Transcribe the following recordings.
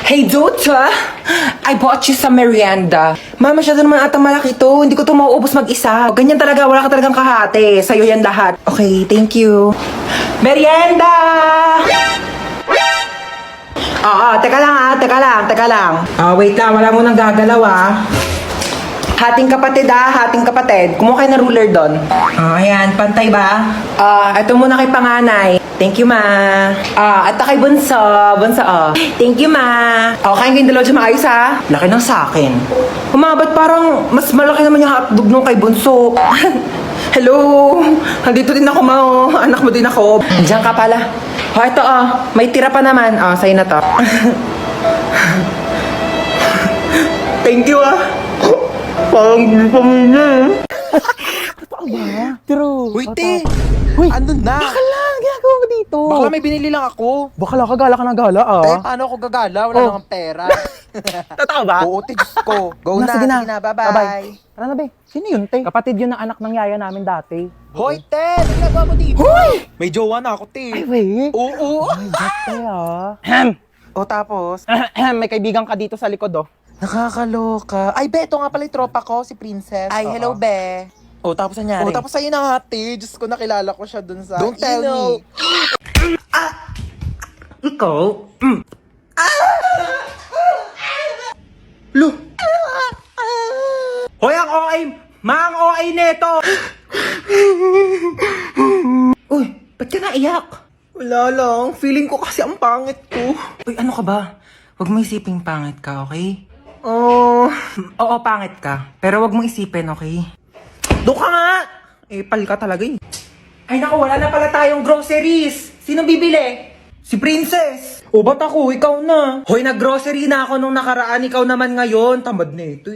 Hey, Dota! I bought you some merienda. Ma, masyado naman atang malaki to. Hindi ko to mauubos mag-isa. Ganyan talaga, wala ka talagang kahati. Sa'yo yan lahat. Okay, thank you. Merienda! Teka lang. Wait lang, wala mo nang gagalaw Hating kapatid hating kapatid. Kumuha kayo ng ruler doon. Ayan, pantay ba? Ito muna kay panganay. Thank you, ma. At kay bunso. Thank you, ma. Kain kayong dalawa dyan maayos, Laki ng sakin. Ba't parang mas malaki naman yung hotdog nung kay bunso? Hello! Nandito din ako, ma. Anak mo din ako. Diyan ka pala. Ito, may tira pa naman. Sa'yo na to. Thank you, Parang pamilya. Totoo ba? True. Uy, te! Uy, Andun na! bakal lang. Ginagawa mo dito. Bakla may binili lang ako. Bakala ka, gala ka na gala, Eh, paano ako gagala? Wala Oh. nang pera. Totoo ba? Oo, te, Diyos ko. Go na, sige na. sige na, bye-bye. Tara na, be. Sino yun, te? Kapatid yun ng anak ng yaya namin dati. Hoy, te! Ano ginagawa mo dito? May jowa na ako, te. Ay, wait. Oo. Ay, ba't te, O, tapos? May kaibigan ka dito sa likod, Nakakaloka. Ay, be, ito nga pala yung tropa ko, si Princess. Ay, hello, be. O, tapos nangyari? O, tapos ayun na nga, te. Diyos ko, nakilala ko siya dun sa... Don't tell me. Ikaw? Lo! Hoy, ang OA! Ang OA neto! Uy, ba't ka naiyak? Wala lang. Feeling ko kasi ang pangit ko. Uy, ano ka ba? Huwag mo isiping pangit ka, okay? Oh, Oo, pangit ka. Pero huwag mo isipin, okay? doon ka nga! Pal ka talaga Ay naku, wala na pala tayong groceries. Sino bibili? Si Princess! O ba't ako? Ikaw na. Hoy, nag-grocery na ako nung nakaraan. Ikaw naman ngayon. Tamad na ito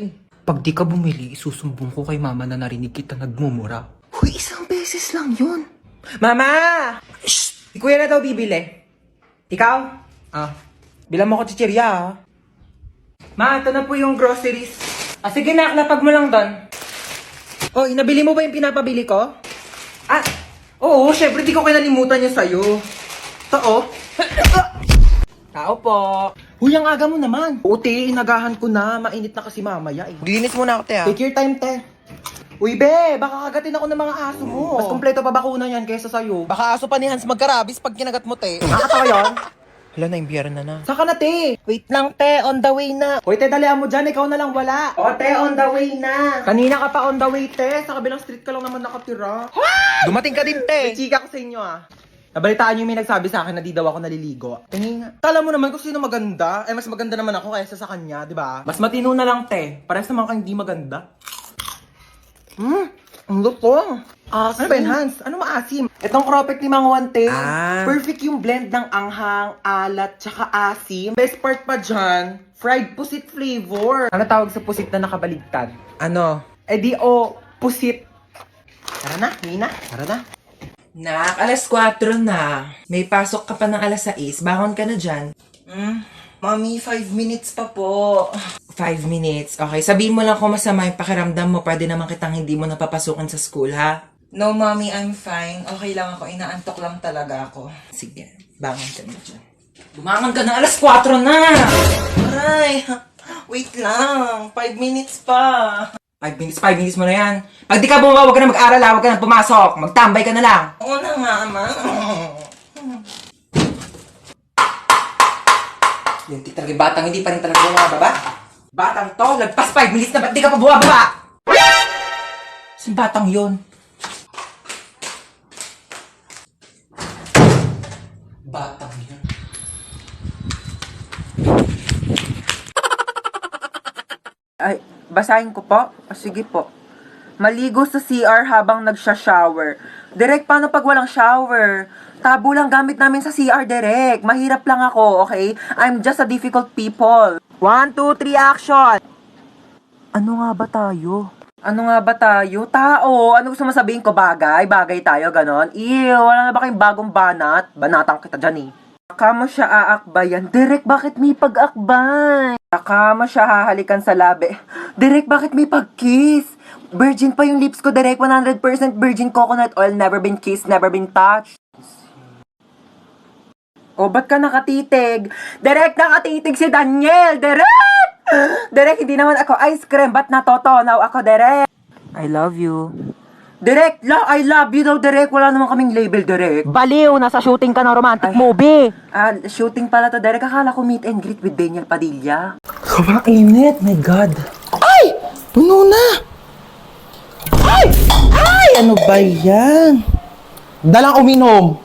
Pag di ka bumili, isusumbong ko kay mama na narinig kita nagmumura. Huy, isang beses lang yun. Mama! Shh! Si kuya na daw bibili. Ikaw? Bilang mo ko chichirya, Ma, ito na po yung groceries. Sige na, lapag mo lang doon. Oh, inabili mo ba yung pinapabili ko? Oo, syempre di ko kinalimutan yung sa'yo. Ito, Tao po. Huy, ang aga mo naman. Oo, te, inagahan ko na. Mainit na kasi mamaya Linis muna ako, te, Take your time, te. Uy, be, baka kagatin ako ng mga aso mo. Mas kompleto pa bakuna yan kaysa sa'yo. Baka aso pa ni Hans magkarabis pag kinagat mo, te. Nakakatawa yun? Hala, na-imbiyara na. Saka na, te. Wait lang, te. On the way na. Hoy, te, dalihan mo dyan. Ikaw na lang wala. O, te, on the way na. Kanina ka pa on the way, te. Sa kabilang street ka lang naman nakatira. Dumating ka din, May te. chika ko sa inyo, Nabalitaan niyo may nagsabi sa akin na di daw ako naliligo. Tingin nga. Kala mo naman kung sino maganda. Mas maganda naman ako kaysa sa kanya, di ba? Mas matino na lang, te. Parehas naman kang di maganda. Ang luto. Ano ba yun, Hans? Ano maasim? Itong cropek ni Mang Juan, te. Perfect yung blend ng anghang, alat, tsaka asim. Best part pa dyan, fried pusit flavor. Ano tawag sa pusit na nakabaligtad? Ano? Pusit. Tara na, Nina. Tara na. Nak, alas 4 na. May pasok ka pa ng alas 6. Bangon ka na dyan. Mami, 5 minutes pa po. 5 minutes. Okay, sabihin mo lang kung masama yung pakiramdam mo. Pwede naman kitang hindi mo napapasukin sa school, ha? No, Mommy, I'm fine. Okay lang ako. Inaantok lang talaga ako. Sige, bangon ka na dyan. Bumangon ka na, alas 4 na! Aray, wait lang. 5 minutes pa. 5 minutes mo na yan. Pag di ka bumaba, huwag ka na mag-aral, huwag ka na pumasok. Magtambay ka na lang. Oo na, Mama. Yung talaga yung batang hindi pa rin talaga bumababa. Batang to, lagpas 5 minutes na, ba't di ka pa bumababa? Saan batang yun? Batang yun. Ay, basahin ko po? Sige po. Maligo sa CR habang nagsha-shower. Direk, paano pag walang shower? Tabo lang gamit namin sa CR, Direk. Mahirap lang ako, okay? I'm just a difficult people. 1, 2, 3, action! Ano nga ba tayo? Tao! Ano gusto mo sabihin ko? Bagay? Bagay tayo, ganon? Ew, wala na ba kayong bagong banat? Banatang kita dyan Baka mo siya aakbayan. Direk, bakit may pag-akbay? Baka mo siya hahalikan sa labi. Direk, bakit may pag-kiss? Virgin pa yung lips ko, Direk. 100% virgin coconut oil. Never been kissed, never been touched. O, ba't ka nakatitig? Direk, nakatitig si Daniel! Direk! Direk, hindi naman ako ice cream. Ba't natotonaw ako, Direk? I love you. Direk, I love you daw, Direk. Wala naman kaming label, Direk. Baliw, nasa shooting ka ng romantic movie. Shooting pala to, Direk. Akala ko meet and greet with Daniel Padilla. Sobrang init, my God. Ay! Puno na! Ay! Ay! Ano ba yan? Dalang uminom.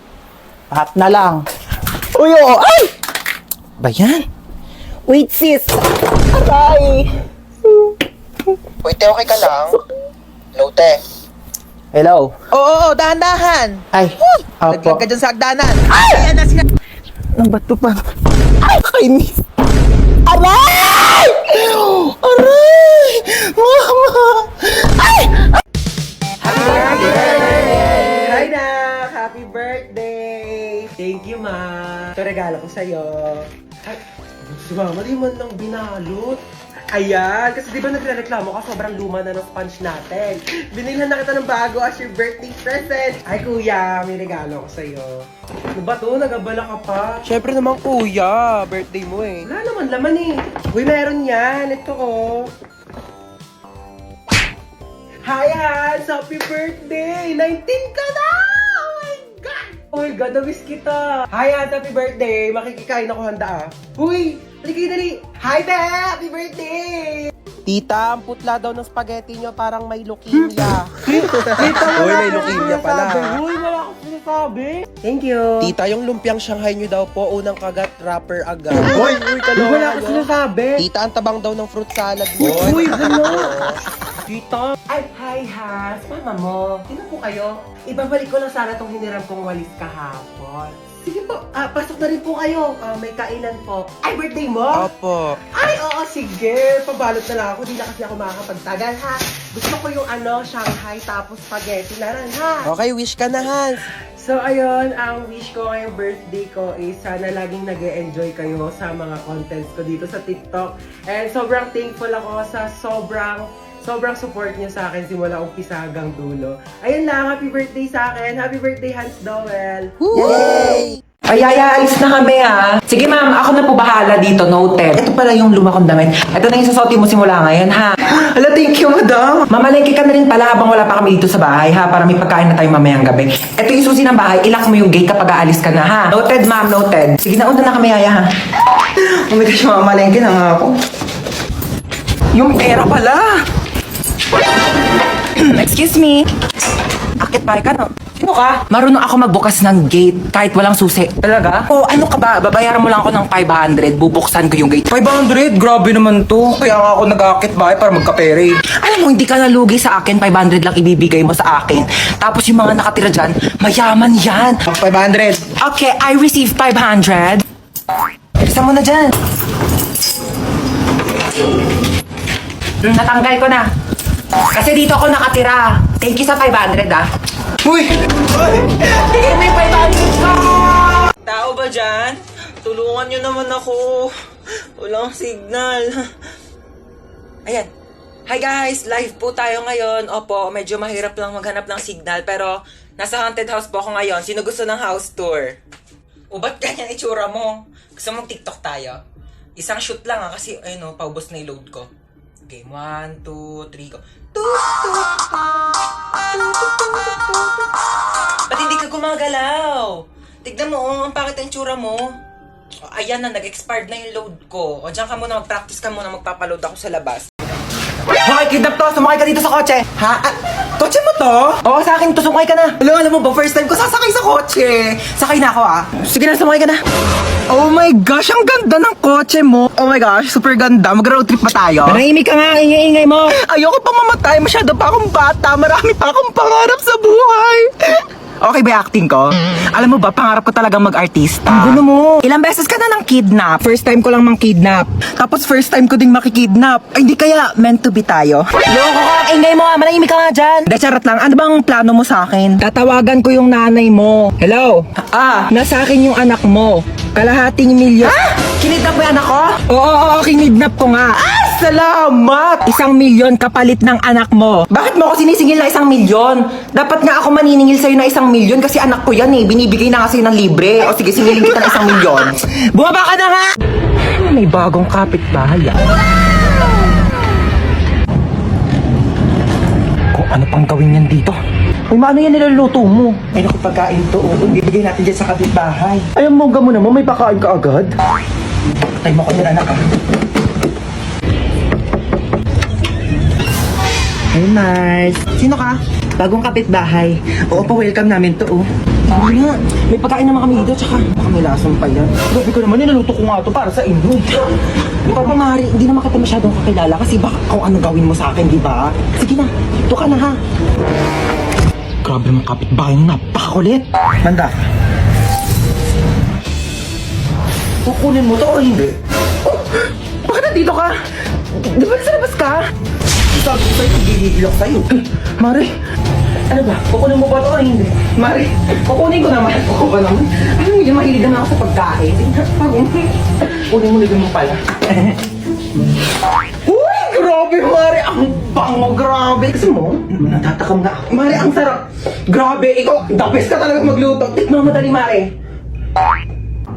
Lahat na lang. Uy, oo! Ay! Ba yan? Wait, sis! Aray! Wait, okay ka lang? Hello, te. Hello. Oo, dahan-dahan! Ay, Naglag apo. ka dyan sa hagdanan. Ay! Ayan na sila! Ang bato pa. Ay, kainis! Aray! Aray! Mama! Ay! Hi, Nak! Happy birthday! Thank you, Ma. Ito regalo ko sa'yo. Ay, sumama, di man lang binalot. Ayan, kasi di ba nagre-reklamo ka, sobrang luma na ng sponge natin. Binilhan na kita ng bago as your birthday present. Ay, kuya, may regalo ko sa'yo. Ano ba to? Nagabala ka pa? Siyempre naman, kuya. Birthday mo eh. Wala naman laman eh. Uy, meron yan. Ito oh. Hi, Hans! Happy birthday! 19 ka na! Oh my God! Oh my God, na-miss kita! Hi, Hans! Happy birthday! Makikikain ako handa ah. Uy! Halika dali! Hi, Be! Happy birthday! Tita, ang putla daw ng spaghetti nyo parang may leukemia. Uy, may leukemia pala. Uy, wala akong sinasabi. Thank you. Tita, yung lumpiang Shanghai nyo daw po, unang kagat, wrapper agad. Uy, wala akong sinasabi. Tita, ang tabang daw ng fruit salad mo. Uy, ano? Tita! Ay, hi, Has! Mama mo, sino po kayo? Ibabalik ko lang sana tong hiniram kong walis kahapon. Sige po, pasok na rin po kayo. May kainan po. Ay, birthday mo? Opo. Ay, oo, sige. Pabalot na lang ako. Di na kasi ako makakapagtagal, ha? Gusto ko yung Shanghai tapos spaghetti na rin, ha? Okay, wish ka na, Hans. So, ayun, ang wish ko ngayong birthday ko is sana laging nag-e-enjoy kayo sa mga contents ko dito sa TikTok. And sobrang thankful ako sa sobrang support niyo sa akin simula umpisa hanggang dulo. Ayun lang, happy birthday sa akin. Happy birthday, Hans Dowell. Yay! Ay, alis na kami ha. Sige ma'am, ako na po bahala dito, noted. Ito pala yung luma kong damit. Ito na yung sasuotin mo simula ngayon ha. Hala, thank you madam. Mamalengke ka na rin pala habang wala pa kami dito sa bahay ha, para may pagkain na tayo mamayang gabi. Ito yung susi ng bahay, ilak mo yung gate kapag aalis ka na ha. Noted ma'am, noted. Sige na, una na kami yaya ha. Oh my gosh, mamalengke na nga ako. Yung pera pala. Excuse me. Akit pa ka, no? Sino ka? Marunong ako magbukas ng gate kahit walang susi. Talaga? Oh, ano ka ba? Babayaran mo lang ako ng 500. Bubuksan ko yung gate. 500? Grabe naman to. Kaya nga ako nag-akit bahay para magkapere. Alam mo, hindi ka nalugi sa akin. 500 lang ibibigay mo sa akin. Tapos yung mga nakatira dyan, mayaman yan. 500. Okay, I receive 500. Isa mo na dyan. Natanggal ko na. Kasi dito ako nakatira. Thank you sa 500 ah. Uy! Tigil mo yung 500 ko! Tao ba dyan? Tulungan nyo naman ako. Walang signal. Ayan. Hi guys! Live po tayo ngayon. Opo, medyo mahirap lang maghanap ng signal. Pero nasa haunted house po ako ngayon. Sino gusto ng house tour? O ba't ganyan itsura mo? Gusto mong TikTok tayo? Isang shoot lang ah, kasi ayun o, paubos na yung load ko. Okay, 1, 2, 3, go. Ba't hindi ka gumagalaw? Tignan mo, ang pangit ang tsura mo. O, ayan na, nag-expired na yung load ko. O, dyan ka muna, mag-practice ka muna, magpapaload ako sa labas. Hoy, kidnap to! Sumakay ka dito sa kotse! Ha? Kotse mo to? Oo, sa akin to. Sumakay ka na. Alam mo ba, first time ko sasakay sa kotse. Sakay na ako ah. Sige na, sumakay ka na. Oh my gosh, ang ganda ng kotse mo. Oh my gosh, super ganda. Mag-road trip pa tayo. Manahimik ka nga, ingay-ingay mo. Ayoko pa mamatay. Masyado pa akong bata. Marami pa akong pangarap sa buhay. Okay ba yung acting ko? Alam mo ba, pangarap ko talagang mag-artista. Ang gulo mo. Ilang beses ka na nang kidnap. First time ko lang mang kidnap. Tapos first time ko ding makikidnap. Ay, hindi kaya meant to be tayo. Loko ka, ingay mo ah. Manahimik ka nga dyan. De, charot lang. Ano bang plano mo sa akin? Tatawagan ko yung nanay mo. Hello? Nasa akin yung anak mo. Kalahating milyon. Kinidnap mo yung anak ko? Oo, kinidnap ko nga. Salamat! 1,000,000 kapalit ng anak mo. Bakit mo ako sinisingil na 1,000,000? Dapat nga ako maniningil sa'yo na 1,000,000 kasi anak ko yan eh. Binibigay na nga sa'yo ng libre. O sige, singilin kita ng 1,000,000. Bumaba ka na nga! May bagong kapitbahay ah. Kung ano pang gawin yan dito? Uy, maano yan niluluto mo? Ay, naku, pagkain to. Bibigay natin dyan sa kapitbahay. Ay, ang mongga mo naman. May pakain ka agad. Patay mo ko nila, anak ah. Hey, Mars. Sino ka? Bagong kapitbahay. Oo, pa-welcome namin to, oh. Ano nga? May pagkain naman kami dito, tsaka baka may lasang pa yan. Grabe ko naman, nilaluto ko nga to para sa inyo. Di ba, Mari, hindi naman kita masyadong kakilala kasi baka kung ano gawin mo sa akin, di ba? Sige na, ito ka na ha. Grabe mong kapitbahay nyo, napakakulit. Manda. Kukunin mo to o hindi? Oh, bakit nandito ka? Di ba nasa labas ka? Sabi ko sa'yo, gigigil ako sa'yo. Mari, ano ba? Kukunin mo ba to o hindi? Mari, kukunin ko naman. Kukunin ko naman. Ano mo yun, mahilig naman ako sa pagkain. Kunin mo mo pala. Uy, grabe, Mari! Ang bango, grabe! Kasi mo, natatakam na ako. Mari, ang sarap! Grabe, ikaw, the best ka talaga magluto. Tikman mo dali, Mari.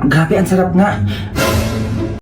Grabe, ang sarap nga.